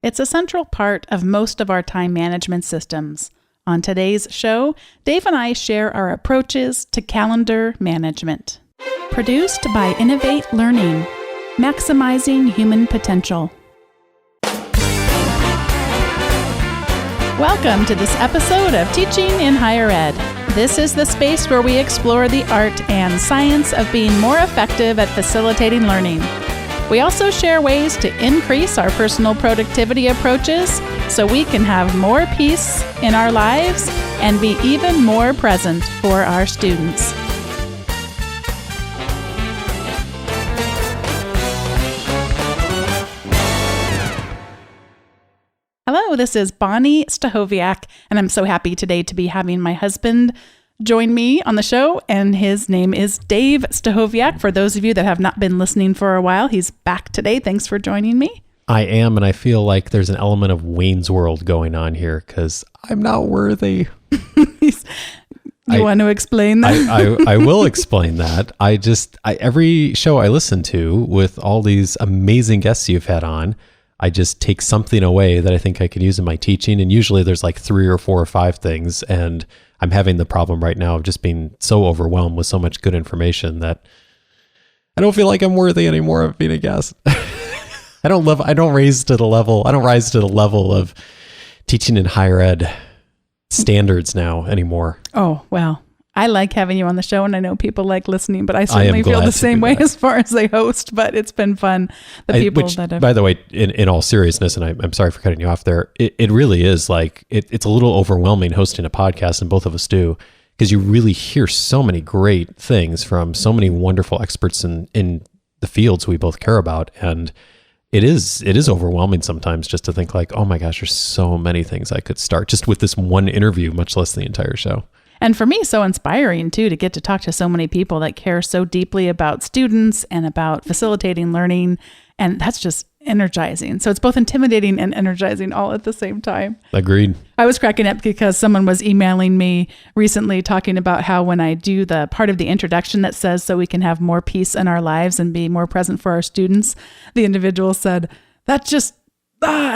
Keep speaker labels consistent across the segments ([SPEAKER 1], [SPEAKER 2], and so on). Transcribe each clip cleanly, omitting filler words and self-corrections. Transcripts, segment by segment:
[SPEAKER 1] It's a central part of most of our time management systems. On today's show, Dave and I share our approaches to calendar management. Produced by Innovate Learning, maximizing human potential. Welcome to this episode of Teaching in Higher Ed. This is the space where we explore the art and science of being more effective at facilitating learning. We also share ways to increase our personal productivity approaches so we can have more peace in our lives and be even more present for our students. Hello, this is Bonni Stachowiak, and I'm so happy today to be having my husband join me on the show, and his name is Dave Stachowiak. For those of you that have not been listening for a while, he's back today. Thanks for joining me.
[SPEAKER 2] I am, and I feel like there's an element of Wayne's World going on here because I'm not worthy.
[SPEAKER 1] You want to explain that?
[SPEAKER 2] I will explain that. Every show I listen to with all these amazing guests you've had on, I just take something away that I think I can use in my teaching. And usually there's like 3 or 4 or 5 things. And I'm having the problem right now of just being so overwhelmed with so much good information that I don't feel like I'm worthy anymore of being a guest. I don't rise to the level of teaching in higher ed standards now anymore.
[SPEAKER 1] Oh, well, I like having you on the show, and I know people like listening, but I certainly feel the same way as far as they host, but it's been fun.
[SPEAKER 2] By the way, in all seriousness, and I'm sorry for cutting you off there, it really is like, it's a little overwhelming hosting a podcast, and both of us do, because you really hear so many great things from so many wonderful experts in the fields we both care about, and it is overwhelming sometimes just to think like, oh my gosh, there's so many things I could start just with this one interview, much less the entire show.
[SPEAKER 1] And for me, so inspiring too, to get to talk to so many people that care so deeply about students and about facilitating learning. And that's just energizing. So it's both intimidating and energizing all at the same time.
[SPEAKER 2] Agreed.
[SPEAKER 1] I was cracking up because someone was emailing me recently talking about how when I do the part of the introduction that says so we can have more peace in our lives and be more present for our students, the individual said, that just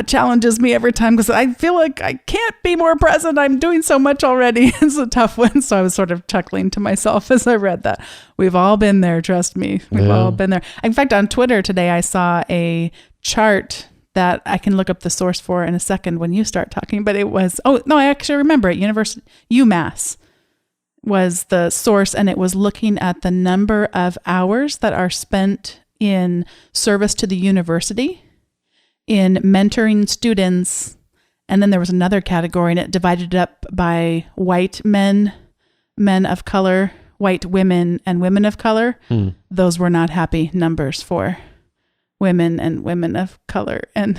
[SPEAKER 1] challenges me every time because I feel like I can't be more present. I'm doing so much already. It's a tough one. So I was sort of chuckling to myself as I read that. We've all been there. Trust me. We've all been there. In fact, on Twitter today, I saw a chart that I can look up the source for in a second when you start talking, but it was, I actually remember it. UMass was the source, and it was looking at the number of hours that are spent in service to the university, in mentoring students, and then there was another category, and it divided it up by white men, men of color, white women, and women of color. Those were not happy numbers for women and women of color, and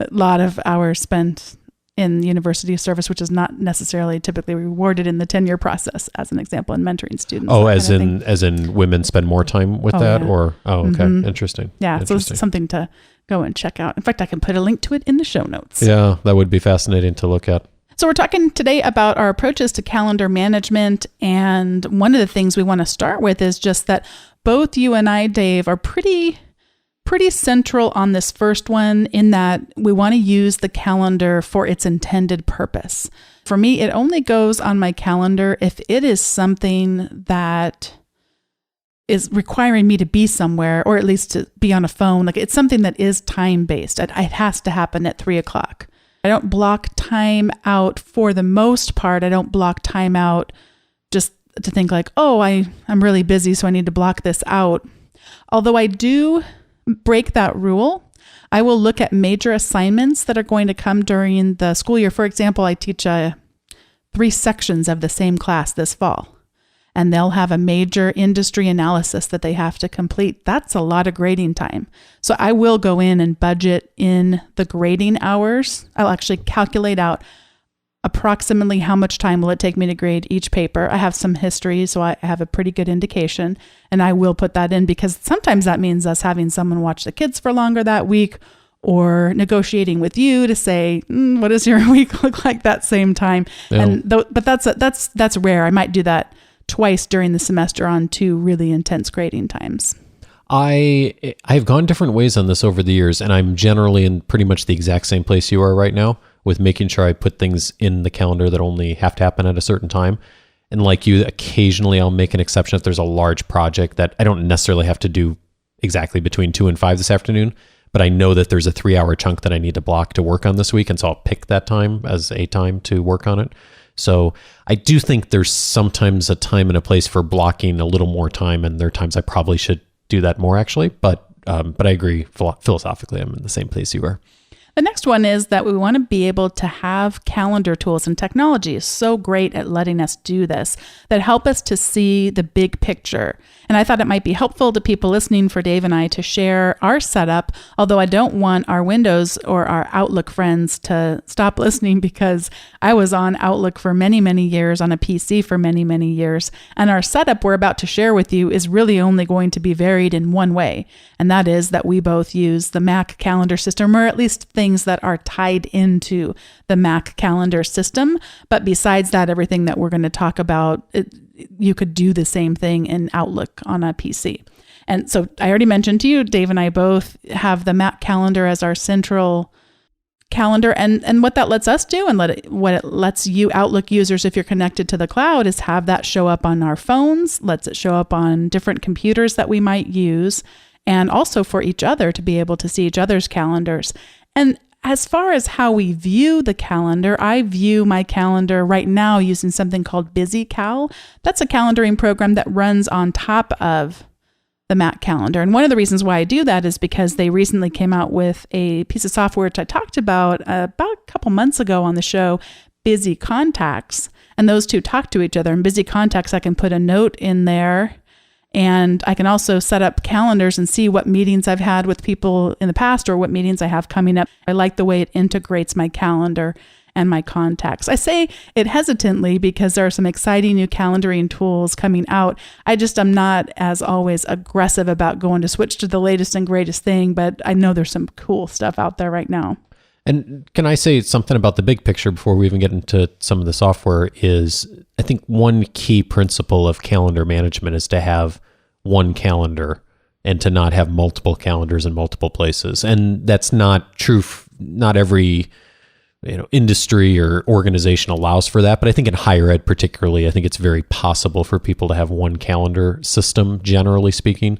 [SPEAKER 1] a lot of hours spent in university service, which is not necessarily typically rewarded in the tenure process, as an example, in mentoring students.
[SPEAKER 2] Oh, as in women spend more time with that?
[SPEAKER 1] Yeah.
[SPEAKER 2] Or, okay. Interesting.
[SPEAKER 1] Yeah, so it's something to go and check out. In fact, I can put a link to it in the show notes.
[SPEAKER 2] Yeah, that would be fascinating to look at.
[SPEAKER 1] So we're talking today about our approaches to calendar management. And one of the things we want to start with is just that both you and I, Dave, are pretty central on this first one, in that we want to use the calendar for its intended purpose. For me, it only goes on my calendar if it is something that is requiring me to be somewhere, or at least to be on a phone. Like, it's something that is time-based. It has to happen at 3:00. I don't block time out for the most part. I don't block time out just to think like, I'm really busy, so I need to block this out. Although I do break that rule, I will look at major assignments that are going to come during the school year. For example, I teach 3 sections of the same class this fall, and they'll have a major industry analysis that they have to complete. That's a lot of grading time. So I will go in and budget in the grading hours. I'll actually calculate out approximately how much time will it take me to grade each paper. I have some history, so I have a pretty good indication, and I will put that in, because sometimes that means us having someone watch the kids for longer that week, or negotiating with you to say, what does your week look like that same time? Yeah. But that's rare. I might do that twice during the semester on 2 really intense grading times.
[SPEAKER 2] I've gone different ways on this over the years, and I'm generally in pretty much the exact same place you are right now, with making sure I put things in the calendar that only have to happen at a certain time. And like you, occasionally I'll make an exception if there's a large project that I don't necessarily have to do exactly between 2 and 5 this afternoon, but I know that there's a 3-hour chunk that I need to block to work on this week, and so I'll pick that time as a time to work on it. So I do think there's sometimes a time and a place for blocking a little more time, and there are times I probably should do that more actually, but I agree philosophically I'm in the same place you are.
[SPEAKER 1] The next one is that we want to be able to have calendar tools, and technology is so great at letting us do this, that help us to see the big picture. And I thought it might be helpful to people listening for Dave and I to share our setup, although I don't want our Windows or our Outlook friends to stop listening, because I was on Outlook for many, many years, on a PC for many, many years. And our setup we're about to share with you is really only going to be varied in one way. And that is that we both use the Mac calendar system, or at least things that are tied into the Mac calendar system. But besides that, everything that we're going to talk about, you could do the same thing in Outlook on a PC. And so I already mentioned to you, Dave and I both have the Mac calendar as our central calendar. And what that lets us do, and what it lets you Outlook users, if you're connected to the cloud, is have that show up on our phones, lets it show up on different computers that we might use, and also for each other to be able to see each other's calendars. And as far as how we view the calendar, I view my calendar right now using something called BusyCal. That's a calendaring program that runs on top of the Mac calendar. And one of the reasons why I do that is because they recently came out with a piece of software which I talked about a couple months ago on the show, Busy Contacts. And those two talk to each other. In Busy Contacts, I can put a note in there, and I can also set up calendars and see what meetings I've had with people in the past or what meetings I have coming up. I like the way it integrates my calendar and my contacts. I say it hesitantly because there are some exciting new calendaring tools coming out. I'm not, as always, aggressive about going to switch to the latest and greatest thing, but I know there's some cool stuff out there right now.
[SPEAKER 2] And can I say something about the big picture before we even get into some of the software? Is I think one key principle of calendar management is to have one calendar and to not have multiple calendars in multiple places. And that's not true. Not every industry or organization allows for that. But I think in higher ed particularly, I think it's very possible for people to have one calendar system, generally speaking.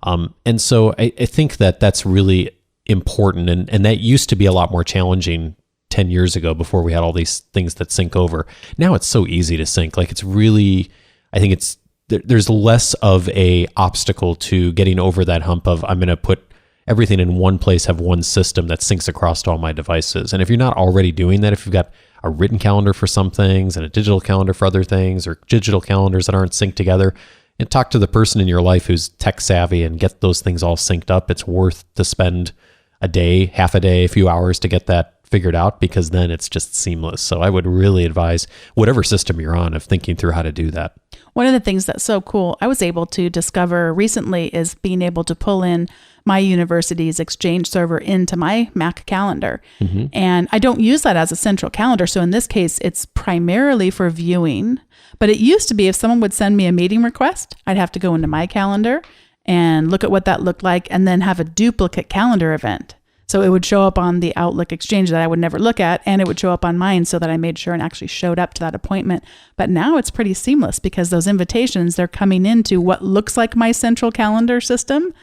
[SPEAKER 2] And so I think that that's really important. And that used to be a lot more challenging 10 years ago before we had all these things that sync over. Now it's so easy to sync. Like it's really, I think there's less of a obstacle to getting over that hump of I'm going to put everything in one place, have one system that syncs across to all my devices. And if you're not already doing that, if you've got a written calendar for some things and a digital calendar for other things, or digital calendars that aren't synced together, and talk to the person in your life who's tech savvy and get those things all synced up. It's worth to spend a day, half a day, a few hours to get that figured out, because then it's just seamless. So I would really advise whatever system you're on of thinking through how to do that.
[SPEAKER 1] One of the things that's so cool I was able to discover recently is being able to pull in my university's Exchange server into my Mac calendar. Mm-hmm. And I don't use that as a central calendar. So in this case, it's primarily for viewing. But it used to be if someone would send me a meeting request, I'd have to go into my calendar and look at what that looked like and then have a duplicate calendar event. So it would show up on the Outlook Exchange that I would never look at, and it would show up on mine so that I made sure and actually showed up to that appointment. But now it's pretty seamless because those invitations, they're coming into what looks like my central calendar system,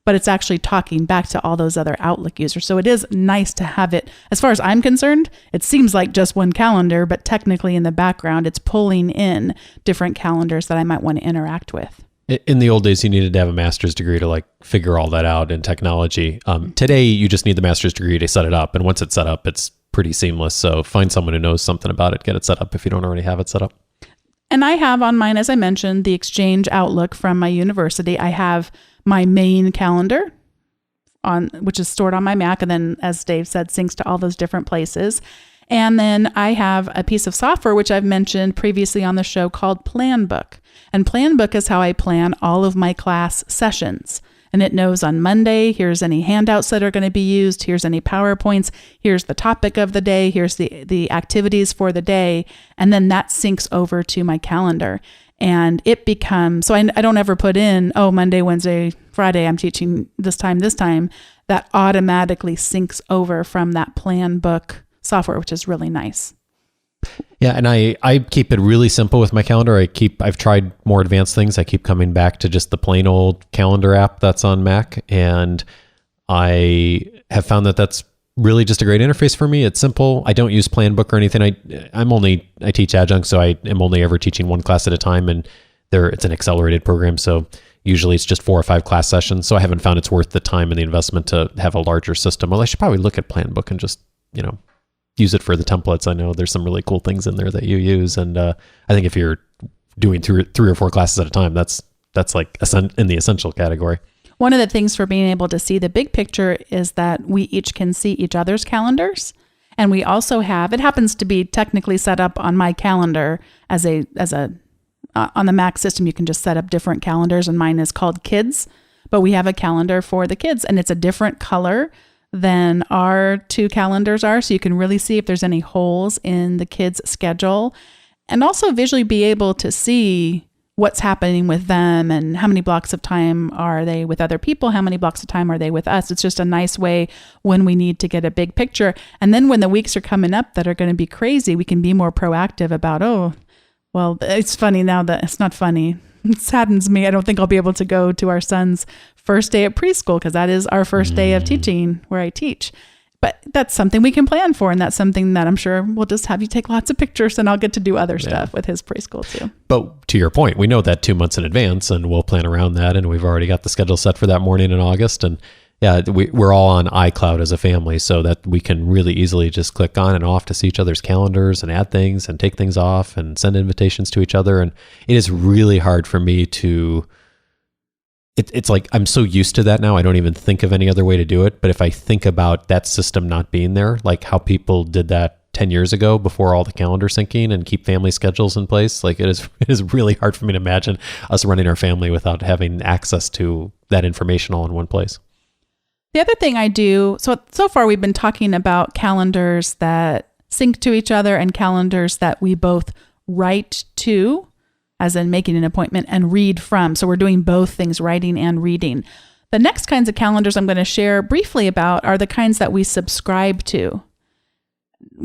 [SPEAKER 1] but it's actually talking back to all those other Outlook users. So it is nice to have it. As far as I'm concerned, it seems like just one calendar, but technically in the background, it's pulling in different calendars that I might want to interact with.
[SPEAKER 2] In the old days, you needed to have a master's degree to figure all that out in technology. Today, you just need the master's degree to set it up. And once it's set up, it's pretty seamless. So find someone who knows something about it, get it set up if you don't already have it set up.
[SPEAKER 1] And I have on mine, as I mentioned, the Exchange Outlook from my university. I have my main calendar, which is stored on my Mac. And then, as Dave said, syncs to all those different places. And then I have a piece of software, which I've mentioned previously on the show, called Planbook. And Planbook is how I plan all of my class sessions. And it knows on Monday, here's any handouts that are going to be used, here's any PowerPoints, here's the topic of the day, here's the activities for the day, and then that syncs over to my calendar. And it becomes, so I don't ever put in, oh, Monday, Wednesday, Friday, I'm teaching this time. That automatically syncs over from that plan book software, which is really nice.
[SPEAKER 2] Yeah, and I keep it really simple with my calendar. I've tried more advanced things. I keep coming back to just the plain old calendar app that's on Mac, and I have found that that's really just a great interface for me. It's simple. I don't use Planbook or anything. I teach adjunct, so I am only ever teaching one class at a time, and it's an accelerated program, so usually it's just 4 or 5 class sessions. So I haven't found it's worth the time and the investment to have a larger system. Well, I should probably look at Planbook and just, use it for the templates. I know there's some really cool things in there that you use. And I think if you're doing 3 or 4 classes at a time, that's like in the essential category.
[SPEAKER 1] One of the things for being able to see the big picture is that we each can see each other's calendars. And we also have, it happens to be technically set up on my calendar on the Mac system, you can just set up different calendars, and mine is called Kids, but we have a calendar for the kids, and it's a different color than our 2 calendars are. So you can really see if there's any holes in the kids' schedule, and also visually be able to see what's happening with them and how many blocks of time are they with other people, how many blocks of time are they with us. It's just a nice way when we need to get a big picture. And then when the weeks are coming up that are going to be crazy, we can be more proactive about, well, it's funny now that it's not funny. It saddens me. I don't think I'll be able to go to our son's first day at preschool because that is our first day of teaching where I teach. But that's something we can plan for. And that's something that I'm sure we'll just have you take lots of pictures, and I'll get to do other stuff with his preschool too.
[SPEAKER 2] But to your point, we know that 2 months in advance, and we'll plan around that. And we've already got the schedule set for that morning in August. And yeah, we're all on iCloud as a family, so that we can really easily just click on and off to see each other's calendars and add things and take things off and send invitations to each other. And it is really hard for me to, it's like I'm so used to that now, I don't even think of any other way to do it. But if I think about that system not being there, like how people did that 10 years ago before all the calendar syncing and keep family schedules in place, like it is really hard for me to imagine us running our family without having access to that information all in one place.
[SPEAKER 1] The other thing I do, so far we've been talking about calendars that sync to each other and calendars that we both write to, as in making an appointment, and read from. So we're doing both things, writing and reading. The next kinds of calendars I'm going to share briefly about are the kinds that we subscribe to.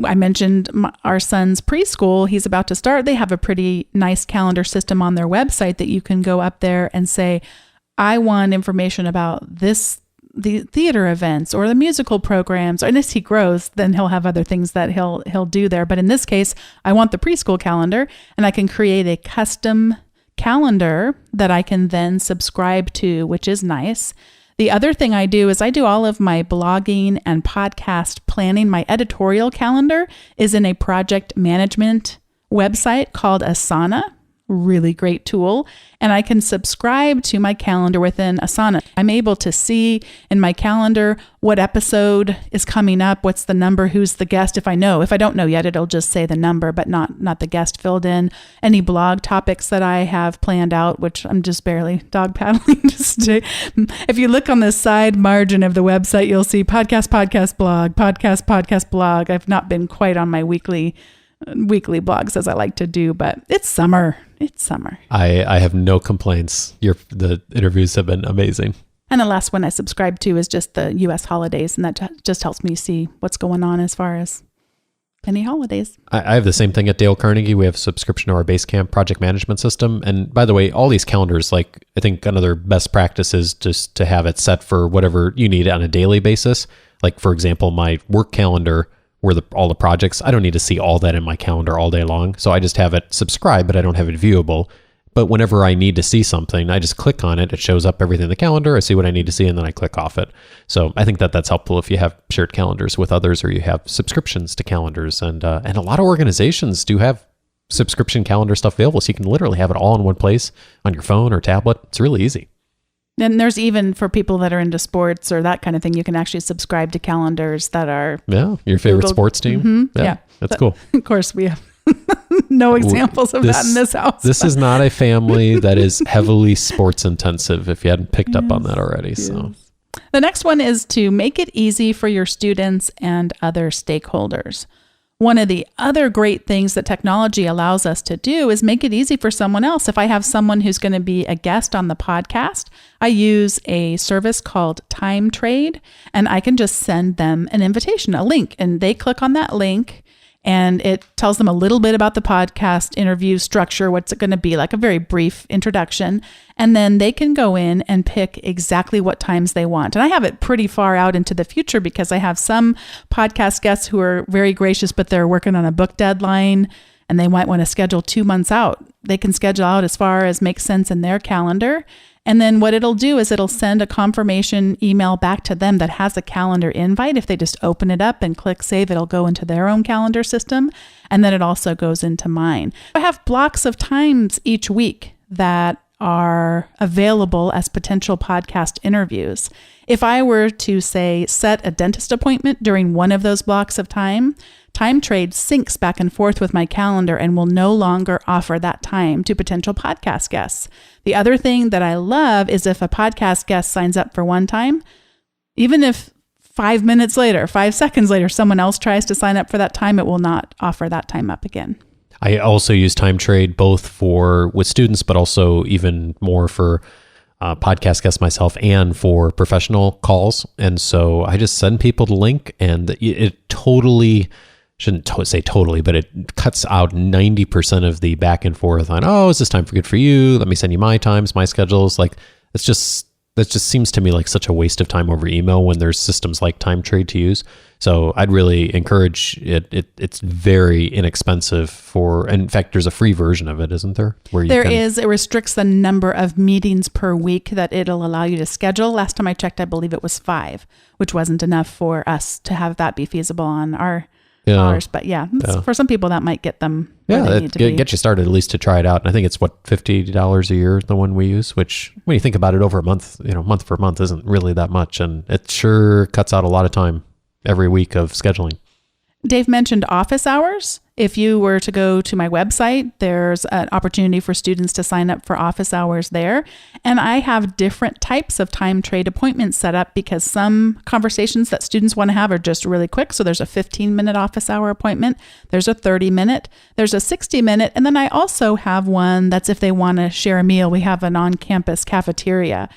[SPEAKER 1] I mentioned our son's preschool. He's about to start. They have a pretty nice calendar system on their website that you can go up there and say, I want information about the theater events or the musical programs. And as he grows, then he'll have other things that he'll do there. But in this case, I want the preschool calendar, and I can create a custom calendar that I can then subscribe to, which is nice. The other thing I do is I do all of my blogging and podcast planning. My editorial calendar is in a project management website called Asana. Really great tool. And I can subscribe to my calendar within Asana. I'm able to see in my calendar what episode is coming up, what's the number, who's the guest. If I don't know yet, it'll just say the number, but not the guest filled in. Any blog topics that I have planned out, which I'm just barely dog paddling. If you look on the side margin of the website, you'll see podcast, blog. I've not been quite on my weekly blogs as I like to do, but it's summer. I
[SPEAKER 2] have no complaints. The interviews have been amazing.
[SPEAKER 1] And the last one I subscribe to is just the U.S. holidays, and that just helps me see what's going on as far as any holidays.
[SPEAKER 2] I have the same thing at Dale Carnegie. We have a subscription to our Basecamp project management system. And by the way, all these calendars, like I think another best practice is just to have it set for whatever you need on a daily basis. Like for example, my work calendar, where all the projects, I don't need to see all that in my calendar all day long. So I just have it subscribed, but I don't have it viewable. But whenever I need to see something, I just click on it. It shows up everything in the calendar. I see what I need to see, and then I click off it. So I think that's helpful if you have shared calendars with others, or you have subscriptions to calendars. And a lot of organizations do have subscription calendar stuff available. So you can literally have it all in one place on your phone or tablet. It's really easy.
[SPEAKER 1] And there's even for people that are into sports or that kind of thing, you can actually subscribe to calendars that are
[SPEAKER 2] your favorite sports team.
[SPEAKER 1] Mm-hmm. Yeah,
[SPEAKER 2] that's cool.
[SPEAKER 1] Of course, we have no examples of that in this house.
[SPEAKER 2] This is not a family that is heavily sports intensive, if you hadn't picked up on that already. Yes. So the
[SPEAKER 1] next one is to make it easy for your students and other stakeholders. One of the other great things that technology allows us to do is make it easy for someone else. If I have someone who's going to be a guest on the podcast, I use a service called Time Trade, and I can just send them an invitation, a link, and they click on that link, and it tells them a little bit about the podcast interview structure, what's it going to be, like a very brief introduction. And then they can go in and pick exactly what times they want. And I have it pretty far out into the future because I have some podcast guests who are very gracious, but they're working on a book deadline and they might want to schedule 2 months out. They can schedule out as far as makes sense in their calendar. And then what it'll do is it'll send a confirmation email back to them that has a calendar invite. If they just open it up and click save, it'll go into their own calendar system. And then it also goes into mine. I have blocks of times each week that are available as potential podcast interviews. If I were to say set a dentist appointment during one of those blocks of time, Time Trade syncs back and forth with my calendar and will no longer offer that time to potential podcast guests. The other thing that I love is if a podcast guest signs up for one time, even if 5 minutes later, 5 seconds later, someone else tries to sign up for that time, it will not offer that time up again.
[SPEAKER 2] I also use Time Trade both with students, but also even more for podcast guests myself and for professional calls. And so I just send people the link, and it totally... shouldn't say totally, but it cuts out 90% of the back and forth on, oh, is this time good for you? Let me send you my times, my schedules. Like, that just seems to me like such a waste of time over email when there's systems like Time Trade to use. So I'd really encourage it. It's very inexpensive in fact, there's a free version of it, isn't there? It
[SPEAKER 1] restricts the number of meetings per week that it'll allow you to schedule. Last time I checked, I believe it was 5, which wasn't enough for us to have that be feasible on ours. But for some people that might get them where they need to be.
[SPEAKER 2] Get you started at least to try it out. And I think it's $50 a year, the one we use, which when you think about it over a month, month for month isn't really that much. And it sure cuts out a lot of time every week of scheduling.
[SPEAKER 1] Dave mentioned office hours. If you were to go to my website, there's an opportunity for students to sign up for office hours there. And I have different types of Time Trade appointments set up because some conversations that students want to have are just really quick. So there's a 15-minute office hour appointment. There's a 30-minute. There's a 60-minute. And then I also have one that's if they want to share a meal. We have an on-campus cafeteria.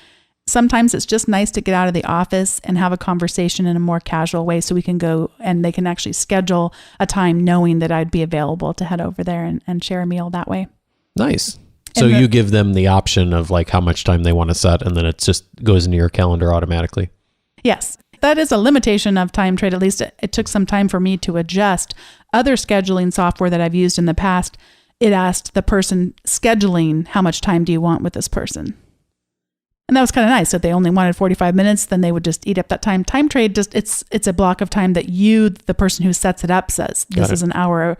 [SPEAKER 1] Sometimes it's just nice to get out of the office and have a conversation in a more casual way so we can go and they can actually schedule a time knowing that I'd be available to head over there and share a meal that way.
[SPEAKER 2] Nice. So you give them the option of like how much time they want to set and then it just goes into your calendar automatically.
[SPEAKER 1] Yes. That is a limitation of Time Trade. At least it took some time for me to adjust. Other scheduling software that I've used in the past, it asked the person scheduling how much time do you want with this person. And that was kind of nice. So if they only wanted 45 minutes, then they would just eat up that time. Time Trade, it's a block of time that you, the person who sets it up, says, this is a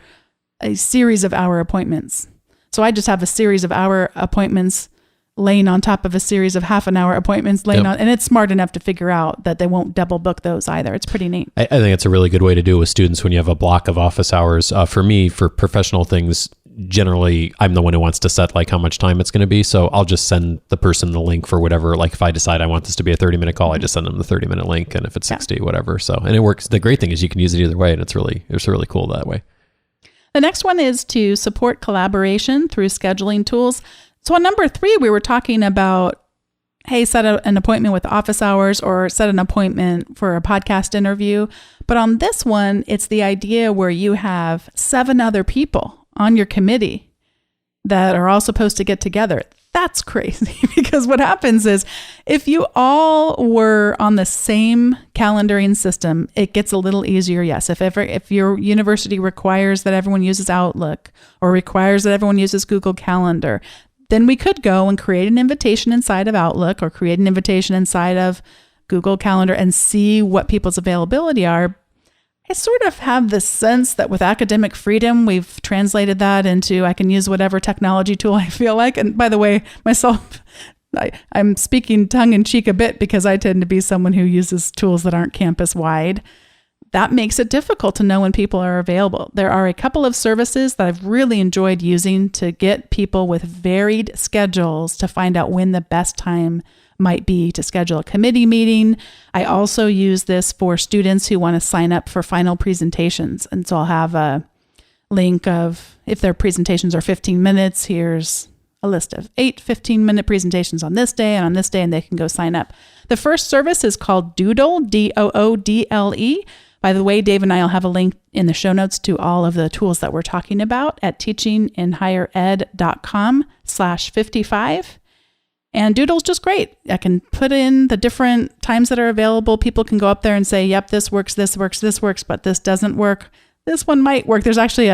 [SPEAKER 1] series of hour appointments. So I just have a series of hour appointments laying on top of a series of half an hour appointments laying on, and it's smart enough to figure out that they won't double book those either. It's pretty neat.
[SPEAKER 2] I think it's a really good way to do it with students when you have a block of office hours. For me, for professional things, generally I'm the one who wants to set like how much time it's going to be. So I'll just send the person the link for whatever, like if I decide I want this to be a 30-minute call, I just send them the 30-minute link. And if it's 60, whatever. So, and it works. The great thing is you can use it either way. And it's really cool that way.
[SPEAKER 1] The next one is to support collaboration through scheduling tools. So on number 3, we were talking about, hey, set an appointment with office hours or set an appointment for a podcast interview. But on this one, it's the idea where you have 7 other people on your committee that are all supposed to get together. That's crazy because what happens is if you all were on the same calendaring system, it gets a little easier. Yes. If your university requires that everyone uses Outlook or requires that everyone uses Google Calendar, then we could go and create an invitation inside of Outlook or create an invitation inside of Google Calendar and see what people's availability are. I sort of have this sense that with academic freedom, we've translated that into I can use whatever technology tool I feel like. And by the way, myself, I'm speaking tongue in cheek a bit because I tend to be someone who uses tools that aren't campus wide. That makes it difficult to know when people are available. There are a couple of services that I've really enjoyed using to get people with varied schedules to find out when the best time might be to schedule a committee meeting. I also use this for students who want to sign up for final presentations. And so I'll have a link of, if their presentations are 15 minutes, here's a list of 8 15-minute presentations on this day, and they can go sign up. The first service is called Doodle, Doodle. By the way, Dave and I will have a link in the show notes to all of the tools that we're talking about at teachinginhighered.com/55. And Doodle's just great. I can put in the different times that are available. People can go up there and say, yep, this works, but this doesn't work. This one might work. There's actually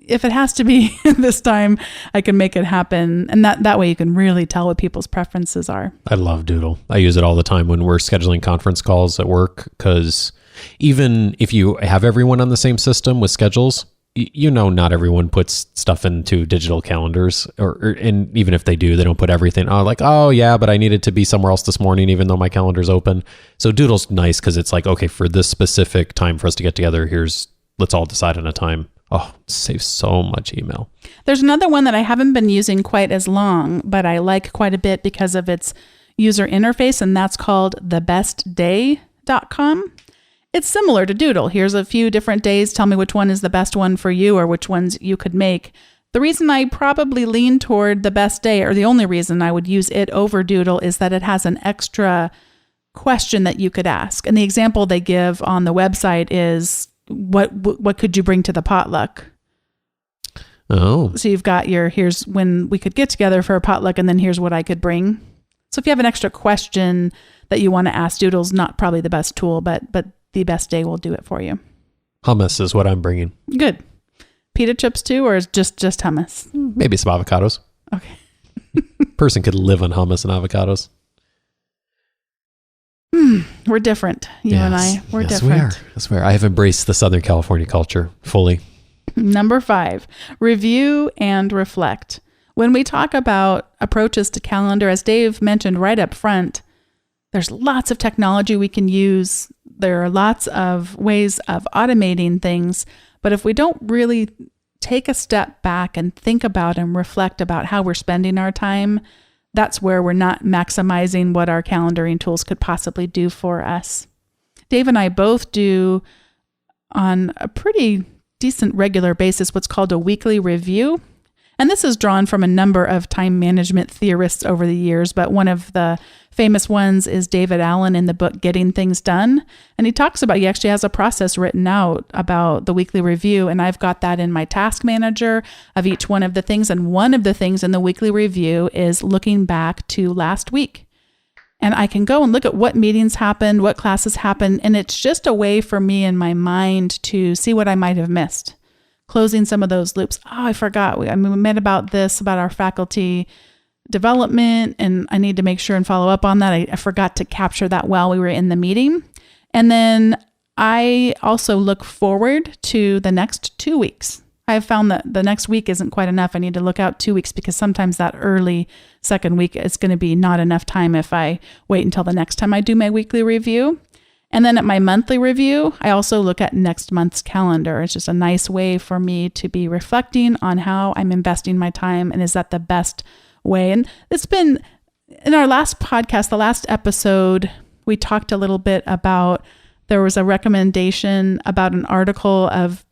[SPEAKER 1] if it has to be this time, I can make it happen. And that way you can really tell what people's preferences are.
[SPEAKER 2] I love Doodle. I use it all the time when we're scheduling conference calls at work, because even if you have everyone on the same system with schedules, not everyone puts stuff into digital calendars, and even if they do, they don't put everything. Oh yeah, but I needed to be somewhere else this morning, even though my calendar's open. So Doodle's nice because it's like, okay, for this specific time for us to get together, let's all decide on a time. Oh, it saves so much email.
[SPEAKER 1] There's another one that I haven't been using quite as long, but I like quite a bit because of its user interface, and that's called thebestday.com. It's similar to Doodle. Here's a few different days. Tell me which one is the best one for you or which ones you could make. The reason I probably lean toward the best day, or the only reason I would use it over Doodle, is that it has an extra question that you could ask. And the example they give on the website is, what could you bring to the potluck?
[SPEAKER 2] Oh.
[SPEAKER 1] So you've got here's when we could get together for a potluck, and then here's what I could bring. So if you have an extra question that you want to ask, Doodle's not probably the best tool, but the best day will do it for you.
[SPEAKER 2] Hummus is what I'm bringing.
[SPEAKER 1] Good. Pita chips too, or is just hummus?
[SPEAKER 2] Maybe some avocados.
[SPEAKER 1] Okay.
[SPEAKER 2] Person could live on hummus and avocados.
[SPEAKER 1] We're different. You and I, we're different.
[SPEAKER 2] Yes, we are. I have embraced the Southern California culture fully.
[SPEAKER 1] Number 5, review and reflect. When we talk about approaches to calendar, as Dave mentioned right up front, there's lots of technology we can use. There are lots of ways of automating things. But if we don't really take a step back and think about and reflect about how we're spending our time, that's where we're not maximizing what our calendaring tools could possibly do for us. Dave and I both do, on a pretty decent regular basis, what's called a weekly review. And this is drawn from a number of time management theorists over the years, but one of the famous ones is David Allen in the book Getting Things Done. And he actually has a process written out about the weekly review, and I've got that in my task manager of each one of the things. And one of the things in the weekly review is looking back to last week. And I can go and look at what meetings happened, what classes happened, and it's just a way for me in my mind to see what I might have missed. Closing some of those loops. Oh, I forgot. We met about this, about our faculty development, and I need to make sure and follow up on that. I forgot to capture that while we were in the meeting. And then I also look forward to the next 2 weeks. I've found that the next week isn't quite enough. I need to look out 2 weeks because sometimes that early second week is going to be not enough time if I wait until the next time I do my weekly review. And then at my monthly review, I also look at next month's calendar. It's just a nice way for me to be reflecting on how I'm investing my time and is that the best way. And it's been, in our last podcast, the last episode, we talked a little bit about, there was a recommendation about an article of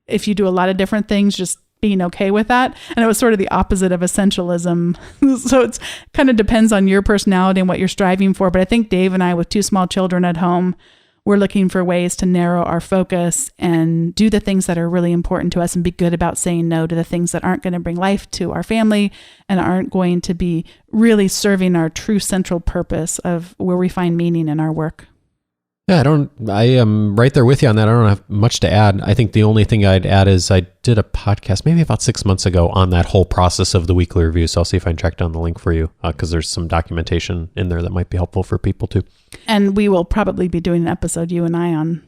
[SPEAKER 1] if you do a lot of different things, just being okay with that. And it was sort of the opposite of essentialism. So it's kind of depends on your personality and what you're striving for. But I think Dave and I, with 2 small children at home, we're looking for ways to narrow our focus and do the things that are really important to us and be good about saying no to the things that aren't going to bring life to our family and aren't going to be really serving our true central purpose of where we find meaning in our work.
[SPEAKER 2] Yeah, I am right there with you on that. I don't have much to add. I think the only thing I'd add is I did a podcast maybe about 6 months ago on that whole process of the weekly review. So I'll see if I can track down the link for you because there's some documentation in there that might be helpful for people too. And
[SPEAKER 1] we will probably be doing an episode, you and I, on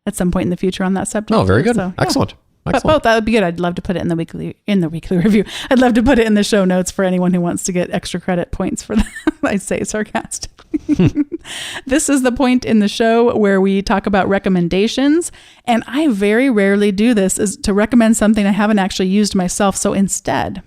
[SPEAKER 1] at some point in the future on that subject.
[SPEAKER 2] Oh, very good. So, yeah. Excellent.
[SPEAKER 1] Both, that would be good. I'd love to put it in the weekly review. I'd love to put it in the show notes for anyone who wants to get extra credit points for that. I say sarcastically. This is the point in the show where we talk about recommendations. And I very rarely do this, is to recommend something I haven't actually used myself. So instead,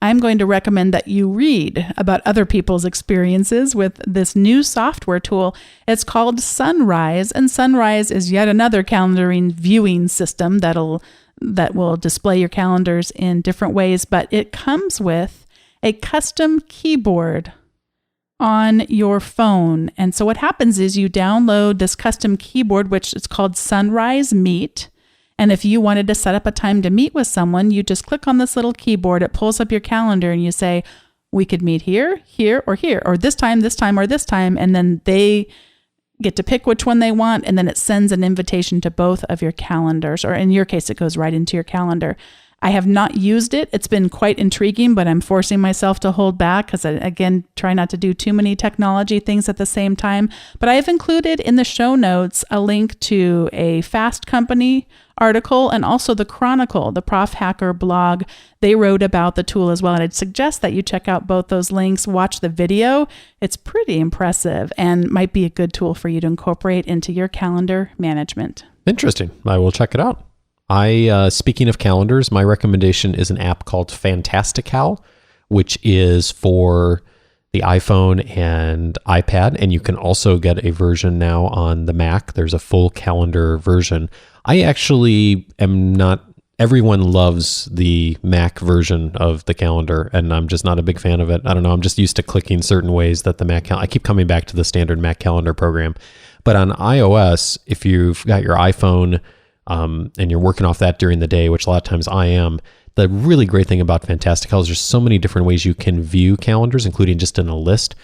[SPEAKER 1] I'm going to recommend that you read about other people's experiences with this new software tool. It's called Sunrise, and Sunrise is yet another calendaring viewing system that will display your calendars in different ways, but it comes with a custom keyboard on your phone. And so what happens is you download this custom keyboard, which is called Sunrise Meet. And if you wanted to set up a time to meet with someone, you just click on this little keyboard. It pulls up your calendar and you say, we could meet here, here, or this time, or this time. And then they get to pick which one they want. And then it sends an invitation to both of your calendars, or in your case, it goes right into your calendar. I have not used it. It's been quite intriguing, but I'm forcing myself to hold back because I, again, try not to do too many technology things at the same time. But I have included in the show notes a link to a Fast Company article and also the Chronicle, the Prof Hacker blog. They wrote about the tool as well. And I'd suggest that you check out both those links, watch the video. It's pretty impressive and might be a good tool for you to incorporate into your calendar management.
[SPEAKER 2] Interesting. I will check it out. Speaking of calendars, my recommendation is an app called Fantastical, which is for the iPhone and iPad. And you can also get a version now on the Mac. There's a full calendar version. I actually am not, everyone loves the Mac version of the calendar, and I'm just not a big fan of it. I don't know. I'm just used to clicking certain ways that the Mac, I keep coming back to the standard Mac calendar program. But on iOS, if you've got your iPhone, and you're working off that during the day, which a lot of times I am, the really great thing about Fantastical is there's so many different ways you can view calendars, including just in a list.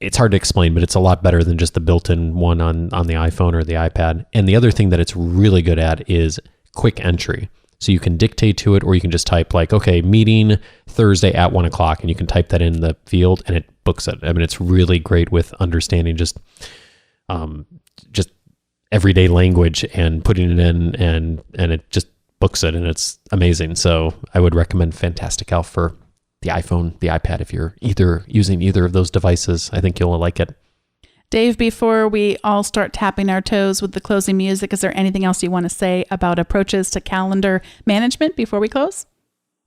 [SPEAKER 2] It's hard to explain, but it's a lot better than just the built-in one on the iPhone or the iPad. And the other thing that it's really good at is quick entry. So you can dictate to it, or you can just type like, okay, meeting Thursday at 1:00, and you can type that in the field and it books it. I mean, it's really great with understanding just everyday language and putting it in, and it just books it, and it's amazing. So I would recommend Fantastical for the iPhone, the iPad. If you're using either of those devices, I think you'll like it.
[SPEAKER 1] Dave, before we all start tapping our toes with the closing music, is there anything else you want to say about approaches to calendar management before we close?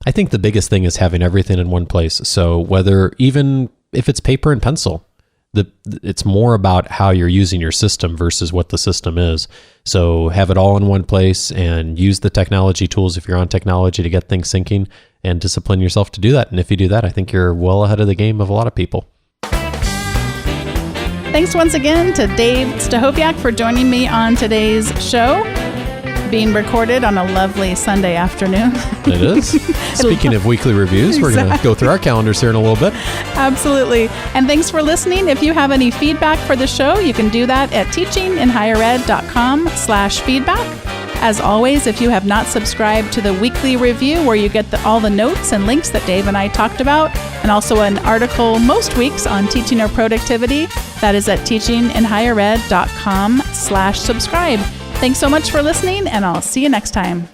[SPEAKER 2] I think the biggest thing is having everything in one place. So even if it's paper and pencil, it's more about how you're using your system versus what the system is. So have it all in one place and use the technology tools if you're on technology to get things syncing, and discipline yourself to do that. And if you do that, I think you're well ahead of the game of a lot of people.
[SPEAKER 1] Thanks once again to Dave Stachowiak for joining me on today's show, being recorded on a lovely Sunday afternoon.
[SPEAKER 2] It is. Speaking of weekly reviews, We're going to go through our calendars here in a little bit.
[SPEAKER 1] Absolutely. And thanks for listening. If you have any feedback for the show, you can do that at teachinginhighered.com/feedback. As always, if you have not subscribed to the weekly review where you get all the notes and links that Dave and I talked about, and also an article most weeks on teaching or productivity, that is at teachinginhighered.com/subscribe. Thanks so much for listening, and I'll see you next time.